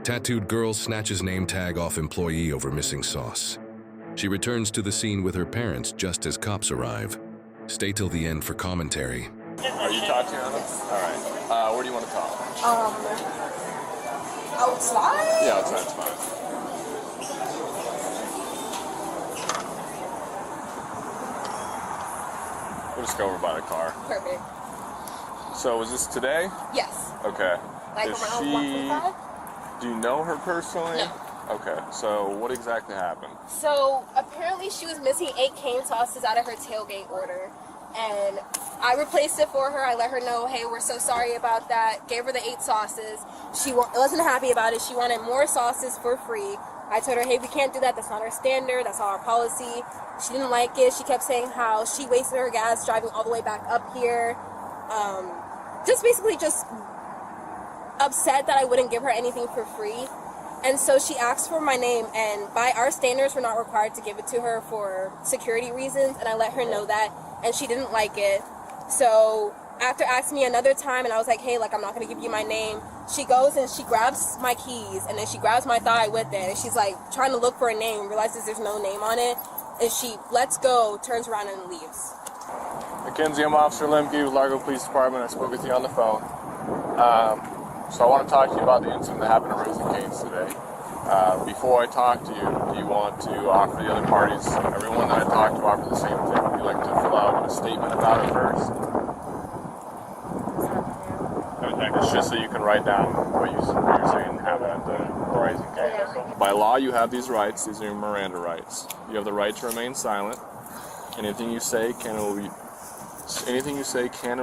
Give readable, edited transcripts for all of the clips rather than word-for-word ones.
Tattooed girl snatches name tag off employee over missing sauce. She returns to the scene with her parents just as cops arrive. Stay till the end for commentary. Are you Tatiana? Yes. All right. Where do you want to talk? Outside? Yeah, outside's fine. We'll just go over by the car. Perfect. So, was this today? Yes. Okay. Like Is around she... 1:45? Do you know her personally? No. Okay. So, what exactly happened? So apparently she was missing 8 cane sauces out of her tailgate order, and I replaced it for her. I let her know, hey, we're so sorry about that. Gave her the 8 sauces. She wasn't happy about it. She wanted more sauces for free. I told her, hey, we can't do that. That's not our standard. That's not our policy. She didn't like it. She kept saying how she wasted her gas driving all the way back up here. Just basically just upset that I wouldn't give her anything for free. And so she asked for my name, and by our standards, we're not required to give it to her for security reasons, and I let her know that, and she didn't like it. So after asking me another time, and I was like, hey, like, I'm not going to give you my name, she goes and she grabs my keys, and then she grabs my thigh with it, and she's like trying to look for a name, realizes there's no name on it, and she lets go, turns around, and leaves. Mackenzie, I'm Officer Lemke with Largo Police Department. I spoke with you on the phone. So I want to talk to you about the incident that happened at Raising Cane's today. Before I talk to you, do you want to offer the other parties, everyone that I talked to, offer the same thing? Would you like to fill out a statement about it first? It's just so you can write down what you're saying happened at the Raising Cane. By law, you have these rights. These are your Miranda rights. You have the right to remain silent. Anything you say can and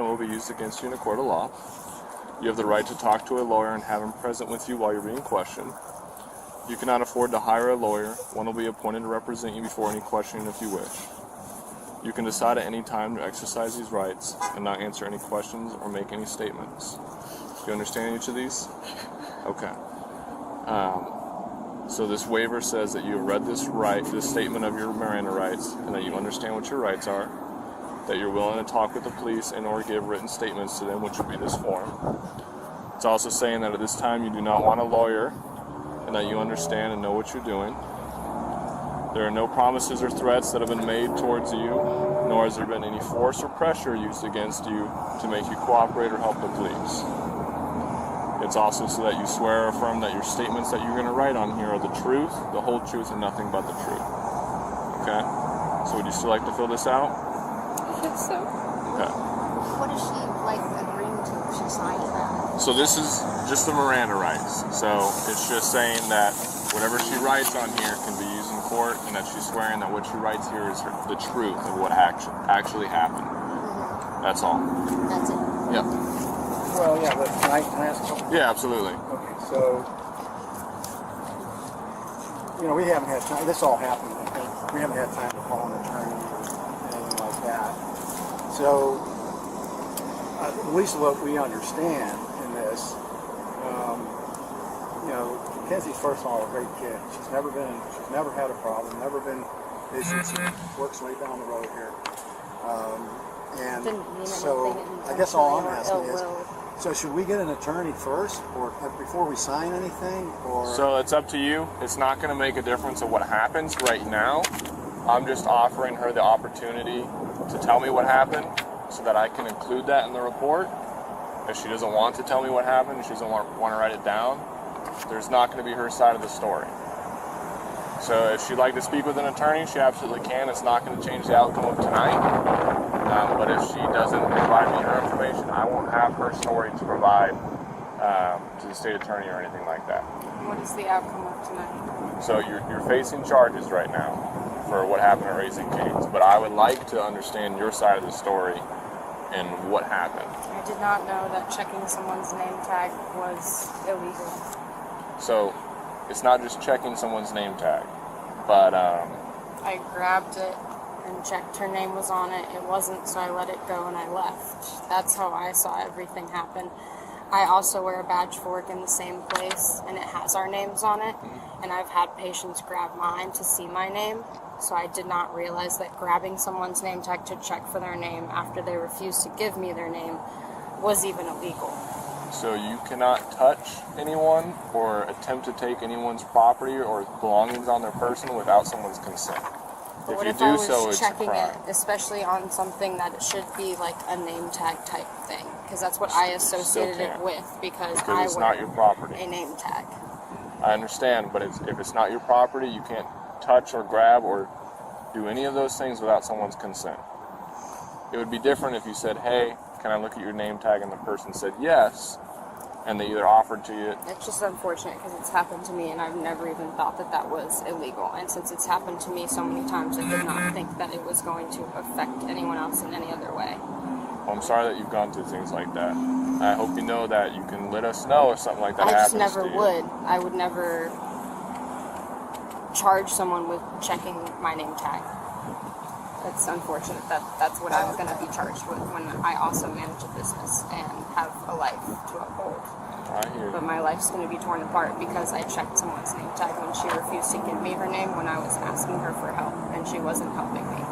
will be used against you in a court of law. You have the right to talk to a lawyer and have him present with you while you're being questioned. You cannot afford to hire a lawyer. One will be appointed to represent you before any questioning if you wish. You can decide at any time to exercise these rights and not answer any questions or make any statements. Do you understand each of these? Okay. So this waiver says that you have read this statement of your Miranda rights, and that you understand what your rights are, that you're willing to talk with the police and or give written statements to them, which would be this form. It's also saying that at this time you do not want a lawyer, and that you understand and know what you're doing. There are no promises or threats that have been made towards you, nor has there been any force or pressure used against you to make you cooperate or help the police. It's also so that you swear or affirm that your statements that you're going to write on here are the truth, the whole truth, and nothing but the truth. Okay? So would you still like to fill this out? I think so. Okay. What is she like agreeing to if she signs that? So this is just the Miranda rights. So it's just saying that whatever she writes on here can be used in court, and that she's swearing that what she writes here is the truth of what actually happened. Mm-hmm. That's all. That's it. Yep. Well, yeah, but can I ask a couple? Yeah, absolutely. Okay, so, we haven't had time, this all happened, we haven't had time to call an attorney or anything like that. So, at least what we understand in this, Kenzie's first of all a great kid. She's never had a problem, never been issues. She works way down the road here. So, I guess all I'm asking is, so should we get an attorney first, or before we sign anything, or? So it's up to you. It's not going to make a difference of what happens right now. I'm just offering her the opportunity to tell me what happened so that I can include that in the report. If she doesn't want to tell me what happened, she doesn't want to write it down, there's not going to be her side of the story. So if she'd like to speak with an attorney, she absolutely can. It's not going to change the outcome of tonight. But if she doesn't provide me her information, I won't have her story to provide to the state attorney or anything like that. What is the outcome of tonight? So you're facing charges right now for what happened at Raising Cane's, but I would like to understand your side of the story and what happened. I did not know that checking someone's name tag was illegal. So it's not just checking someone's name tag, but I grabbed it and checked her name was on it. It wasn't, so I let it go and I left. That's how I saw everything happen. I also wear a badge for work in the same place, and it has our names on it, and I've had patients grab mine to see my name, so I did not realize that grabbing someone's name tag to check for their name after they refused to give me their name was even illegal. So you cannot touch anyone or attempt to take anyone's property or belongings on their person without someone's consent. But If what you if do I was so, it's a checking crime. it, especially on something that it should be like a name tag type thing? Because that's what I associated it can't. with, because Because I it's wear not your property. a name tag. I understand, but if it's not your property, you can't touch or grab or do any of those things without someone's consent. It would be different if you said, hey, can I look at your name tag? And the person said yes, and they either offered to you. It's just unfortunate because it's happened to me and I've never even thought that that was illegal. And since it's happened to me so many times, I did not think that it was going to affect anyone else in any other way. Well, I'm sorry that you've gone through things like that. I hope you know that you can let us know if something like that I happens just never to you. would. I would never charge someone with checking my name tag. It's unfortunate that that's what I'm going to be charged with when I also manage a business and have a life to uphold. I hear But you. my life's going to be torn apart because I checked someone's name tag when she refused to give me her name when I was asking her for help and she wasn't helping me.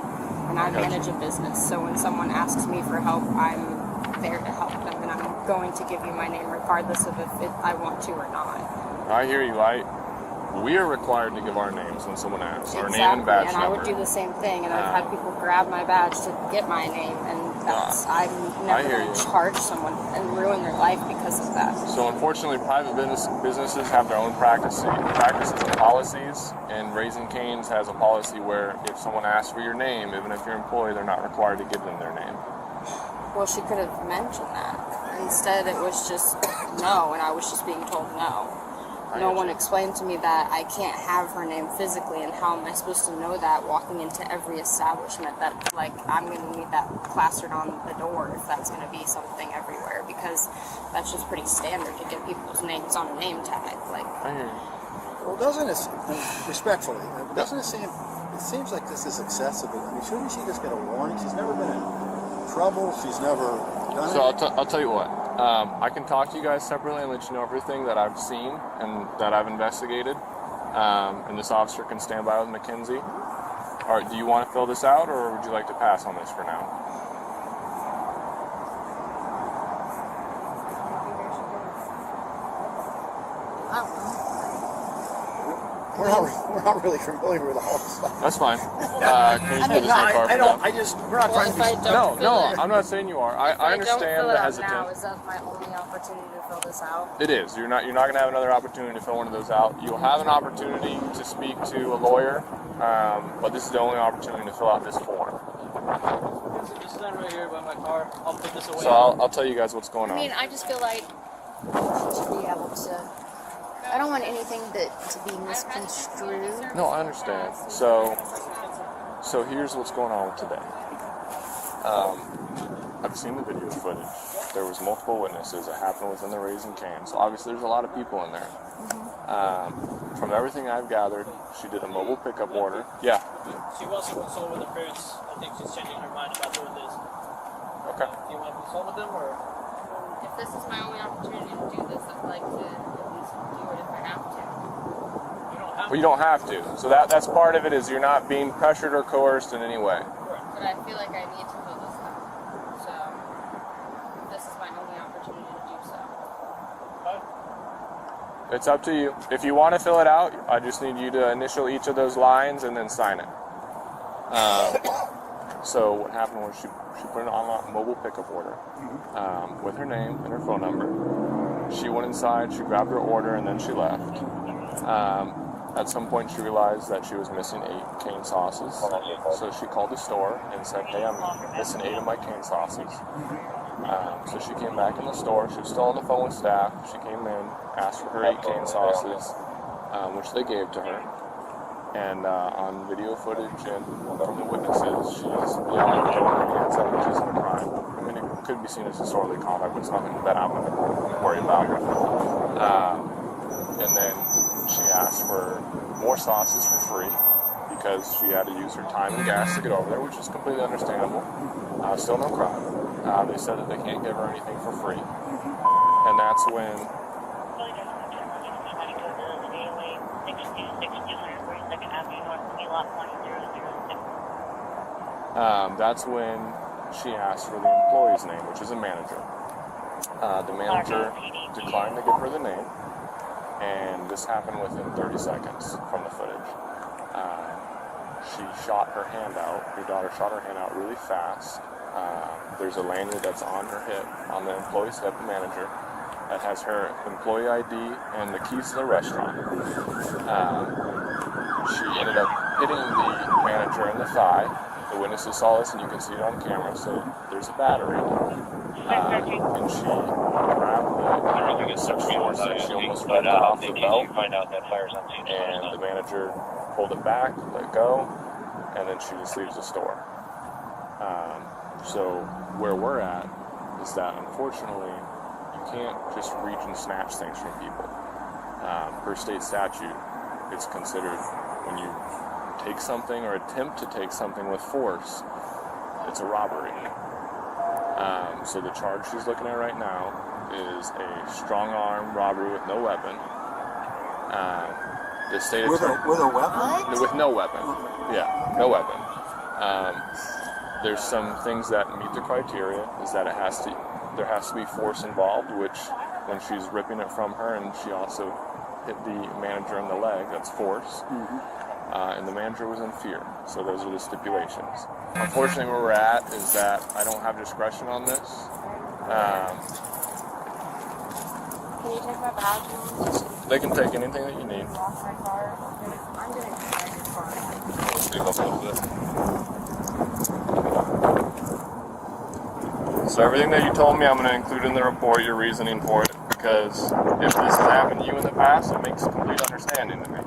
And I manage a business, so when someone asks me for help, I'm there to help them, and I'm going to give you my name regardless of if I want to or not. I hear you. We are required to give our names when someone asks. Our name and badge and I number. would do the same thing, and I've had people grab my badge to get my name, and I'm never hear going to you. charge someone and ruin their life because of that. So unfortunately, private businesses have their own practices and policies, and Raising Cane's has a policy where if someone asks for your name, even if you're an employee, they're not required to give them their name. Well, she could have mentioned that. Instead, it was just no, and I was just being told no. No one explained to me that I can't have her name physically, and how am I supposed to know that walking into every establishment that, like, I'm going to need that plastered on the door if that's going to be something everywhere, because that's just pretty standard to get people's names on a name tag. Like, I hear you. Well, doesn't it, respectfully, doesn't it seems like this is excessive. I mean, shouldn't she just get a warning? She's never been in trouble. She's never done So anything. I'll tell you what. I can talk to you guys separately and let you know everything that I've seen and that I've investigated. And this officer can stand by with Mackenzie. All right, do you want to fill this out, or would you like to pass on this for now? We're not really familiar with all this stuff. That's fine. Can you just We're not trying to be. No, I'm not saying you are. I if I don't understand fill the it out hesitation. now, is that my only opportunity to fill this out? It is. You're not going to have another opportunity to fill one of those out. You'll have an opportunity to speak to a lawyer, but this is the only opportunity to fill out this form. Just stand right here by my car. I'll put this away. So I'll tell you guys what's going on. I mean, I just feel like to be able to. I don't want anything to be misconstrued. No, I understand. So here's what's going on today. I've seen the video footage. There was multiple witnesses. It happened within the Raising Cane. So obviously there's a lot of people in there. From everything I've gathered, she did a mobile pickup order. Yeah. She wants to consult with her parents. I think she's changing her mind about doing this. Okay. Do you want to consult with them, or? If this is my only opportunity to do this, I'd like to at least do it if I have to. You don't have Well, you don't have to. So that's part of it, is you're not being pressured or coerced in any way. But I feel like I need to fill this out. So, this is my only opportunity to do so. It's up to you. If you want to fill it out, I just need you to initial each of those lines and then sign it. So what happened was she put an online mobile pickup order with her name and her phone number. She went inside, she grabbed her order, and then she left. At some point, she realized that she was missing 8 cane sauces. So she called the store and said, hey, I'm missing 8 of my cane sauces. So she came back in the store. She was still on the phone with staff. She came in, asked for her 8 cane sauces, which they gave to her. And on video footage and from the witnesses, she's yelling and throwing her hands up, which isn't a crime. I mean, it could be seen as disorderly conduct, but it's nothing that I'm going to worry about. And then she asked for more sauces for free because she had to use her time and gas to get over there, which is completely understandable. Still no crime. They said that they can't give her anything for free. And that's when she asked for the employee's name, which is a manager. The manager declined to give her the name, and this happened within 30 seconds from the footage. She shot her hand out. Your daughter shot her hand out really fast. There's a lanyard that's on her hip, on the employee's hip, the manager, that has her employee ID and the keys to the restaurant. She ended up hitting the manager in the thigh. The witnesses saw this, and you can see it on camera, so there's a battery. And she grabbed the such force that she almost ripped it off the belt. And the manager pulled it back, let go, and then she just leaves the store. So where we're at is that, unfortunately, you can't just reach and snatch things from people. Per state statute, it's considered when you take something or attempt to take something with force, it's a robbery. So the charge she's looking at right now is a strong arm robbery with no weapon. The state With a weapon? with no weapon. Yeah, no weapon. There's some things that meet the criteria, is that there has to be force involved, which when she's ripping it from her, and she also hit the manager in the leg, that's force. And the manager was in fear. So those are the stipulations. Unfortunately, where we're at is that I don't have discretion on this. Can you take my badge? They can take anything that you need. Lost my car. I'm gonna drive your car. Let's speak up a little bit. So everything that you told me, I'm going to include in the report your reasoning for it, because if this has happened to you in the past, it makes complete understanding to me.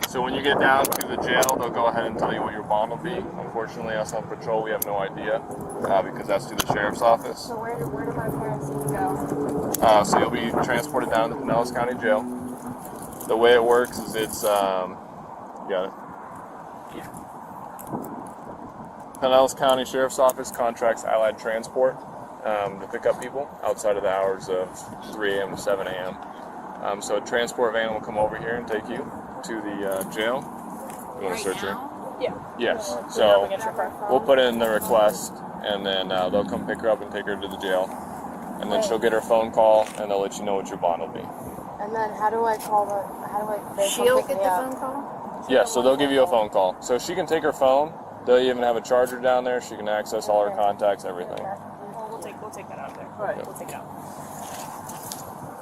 So when you get down to the jail, they'll go ahead and tell you what your bond will be. Unfortunately, us on patrol, we have no idea, because that's through the sheriff's office. So where do my parents need to go? So you'll be transported down to the Pinellas County Jail. The way it works is it's, you got it? Yeah. Pinellas County Sheriff's Office contracts Allied Transport to pick up people outside of the hours of 3 a.m. to 7 a.m. So a transport van will come over here and take you to the jail. You want to search her? Yeah. Yes. So we'll put in the request, and then they'll come pick her up and take her to the jail. And then she'll get her phone call, and they'll let you know what your bond will be. And then how do I call She'll get the phone call? Yeah, so they'll give you a phone call. So she can take her phone. They'll even have a charger down there. She can access all her contacts, everything. We'll take that out there. All right, we'll take it out.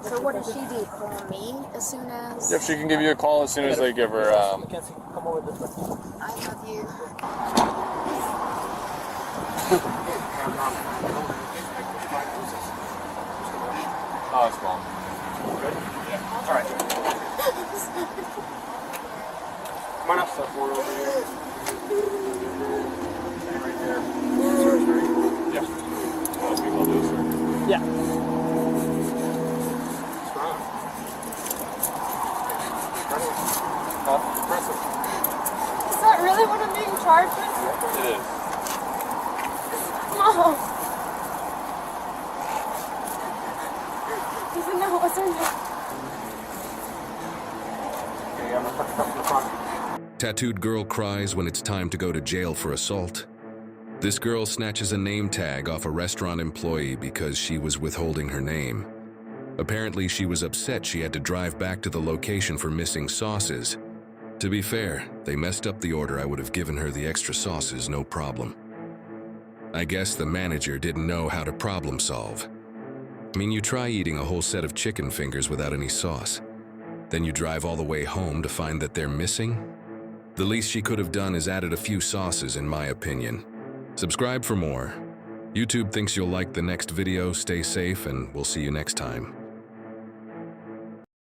So what does she do? Call me as soon as? Yep, she can give you a call as soon as they give her. Mackenzie, come over this way. I love you. Oh, it's gone. All right. Come on up, step forward over here. Right there. Surgery. Yeah. Most people do, sir. Yeah. Strong. Impressive. Is that really what I'm being charged with? It is. No. Even though it wasn't. Okay, I'm gonna put the up in the front. Tattooed girl cries when it's time to go to jail for assault. This girl snatches a name tag off a restaurant employee because she was withholding her name. Apparently, she was upset she had to drive back to the location for missing sauces. To be fair, they messed up the order. I would have given her the extra sauces, no problem. I guess the manager didn't know how to problem solve. I mean, you try eating a whole set of chicken fingers without any sauce. Then you drive all the way home to find that they're missing? The least she could have done is added a few sauces, in my opinion. Subscribe for more. YouTube thinks you'll like the next video. Stay safe, and we'll see you next time.